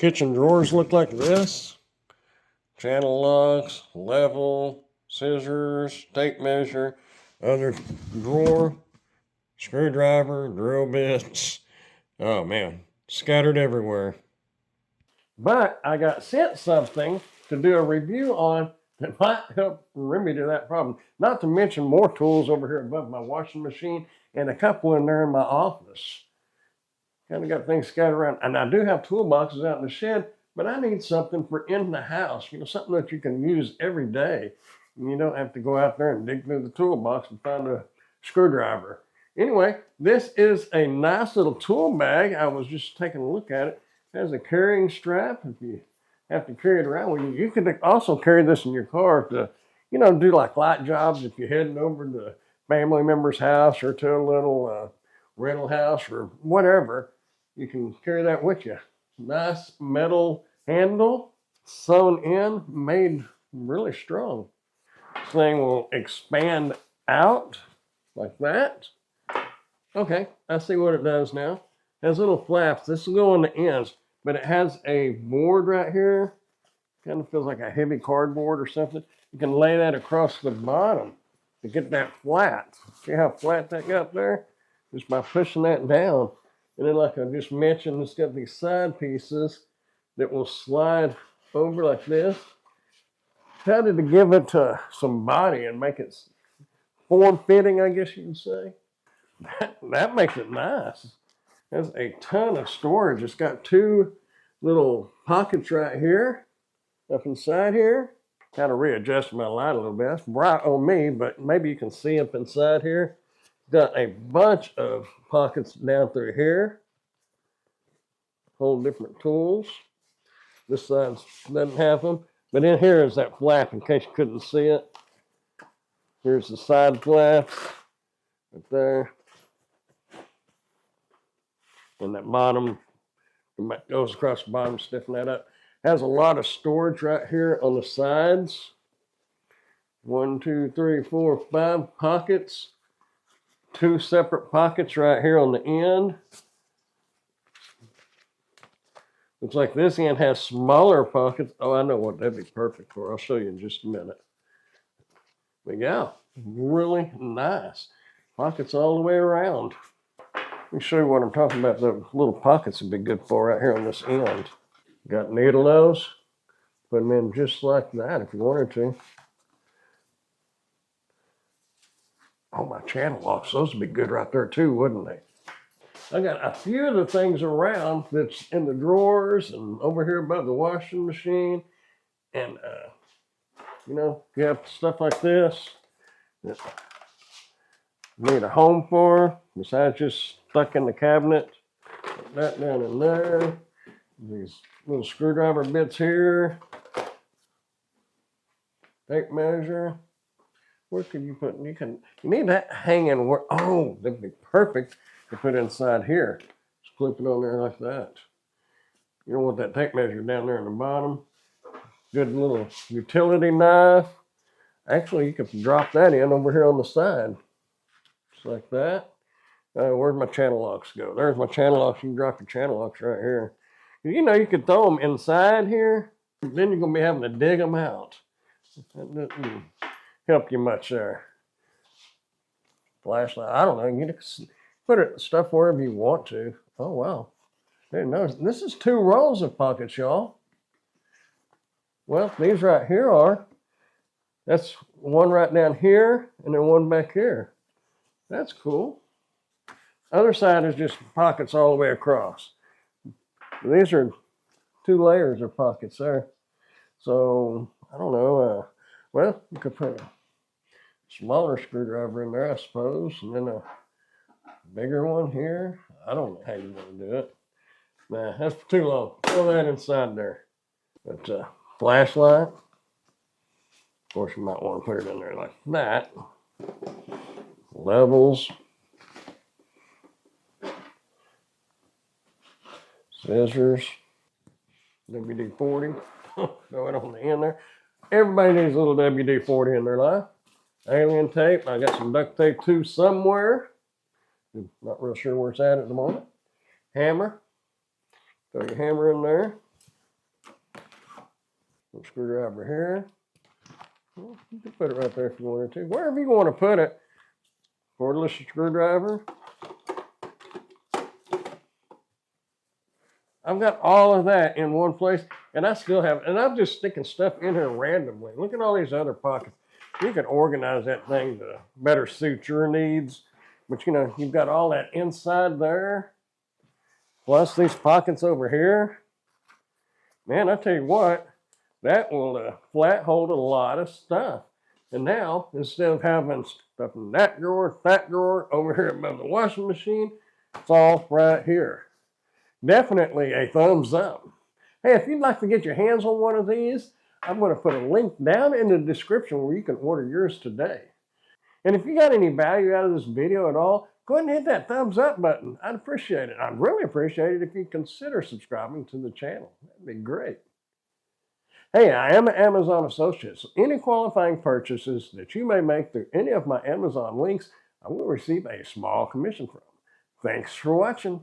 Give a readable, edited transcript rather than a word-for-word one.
Kitchen drawers look like this. Channel locks, level, scissors, tape measure, other drawer, screwdriver, drill bits. Oh man, scattered everywhere. But I got sent something to do a review on that might help remedy that problem. Not to mention more tools over here above my washing machine and a couple in there in my office. Kind of got things scattered around. And I do have toolboxes out in the shed, but I need something for in the house, something that you can use every day. And you don't have to go out there and dig through the toolbox and find a screwdriver. Anyway, this is a nice little tool bag. I was just taking a look at it. It has a carrying strap if you have to carry it around with you. You could also carry this in your car to, do like light jobs if you're heading over to a family member's house or to a little rental house or whatever. You can carry that with you. Nice metal handle, sewn in, made really strong. This thing will expand out like that. Okay, I see what it does now. It has little flaps. This will go on the ends, but it has a board right here. Kind of feels like a heavy cardboard or something. You can lay that across the bottom to get that flat. See how flat that got there? Just by pushing that down. And then like I just mentioned, it's got these side pieces that will slide over like this. Decided to give it some body and make it form-fitting, I guess you can say. That makes it nice. There's a ton of storage. It's got two little pockets right here, up inside here. Kind of readjusted my light a little bit. That's bright on me, but maybe you can see up inside here. Got a bunch of pockets down through here. Whole different tools. This side doesn't have them. But in here is that flap in case you couldn't see it. Here's the side flaps right there. And that bottom goes across the bottom, stiffen that up. Has a lot of storage right here on the sides. 1, 2, 3, 4, 5 pockets. 2 separate pockets right here on the end. Looks like this end has smaller pockets. Oh, I know what that'd be perfect for. I'll show you in just a minute. But yeah, really nice. Pockets all the way around. Let me show you what I'm talking about. The little pockets would be good for right here on this end. Got needle nose. Put them in just like that if you wanted to. Oh, my channel locks. Those would be good right there too, wouldn't they? I got a few of the things around that's in the drawers and over here above the washing machine. And, you have stuff like this that you need a home for, besides just stuck in the cabinet. Put that down in there. These little screwdriver bits here. Tape measure. Where can you put, you need that hanging where, oh, that'd be perfect to put inside here. Just clip it on there like that. You don't want that tape measure down there in the bottom. Good little utility knife. Actually, you could drop that in over here on the side. Just like that. Where'd my channel locks go? There's my channel locks. You can drop your channel locks right here. You could throw them inside here. Then you're going to be having to dig them out. That doesn't help you much there. Flashlight. I don't know. You can put stuff wherever you want to. Oh, wow. Didn't notice. This is 2 rows of pockets, y'all. Well, these right here are. That's one right down here and then one back here. That's cool. Other side is just pockets all the way across. These are 2 layers of pockets there. So, I don't know. Well, you could put a smaller screwdriver in there, I suppose, and then a bigger one here. I don't know how you want to do it. Nah, that's too long. Throw that inside there. But flashlight. Of course, you might want to put it in there like that. Levels. Scissors. WD-40. Throw it on the end there. Everybody needs a little WD-40 in their life. Alien tape. I got some duct tape too somewhere. Not real sure where it's at the moment. Hammer. Throw your hammer in there. Screwdriver here. Well, you can put it right there if you wanted to. Wherever you want to put it. Cordless screwdriver. I've got all of that in one place, and I still have, and I'm just sticking stuff in here randomly. Look at all these other pockets. You can organize that thing to better suit your needs, but you know, you've got all that inside there, plus these pockets over here. Man, I tell you what, that will flat hold a lot of stuff. And now, instead of having stuff in that drawer, over here above the washing machine, it's all right here. Definitely a thumbs up. Hey, if you'd like to get your hands on one of these, I'm going to put a link down in the description where you can order yours today. And if you got any value out of this video at all, go ahead and hit that thumbs up button. I'd appreciate it. I'd really appreciate it if you consider subscribing to the channel. That'd be great. Hey, I am an Amazon associate, so any qualifying purchases that you may make through any of my Amazon links, I will receive a small commission from. Thanks for watching.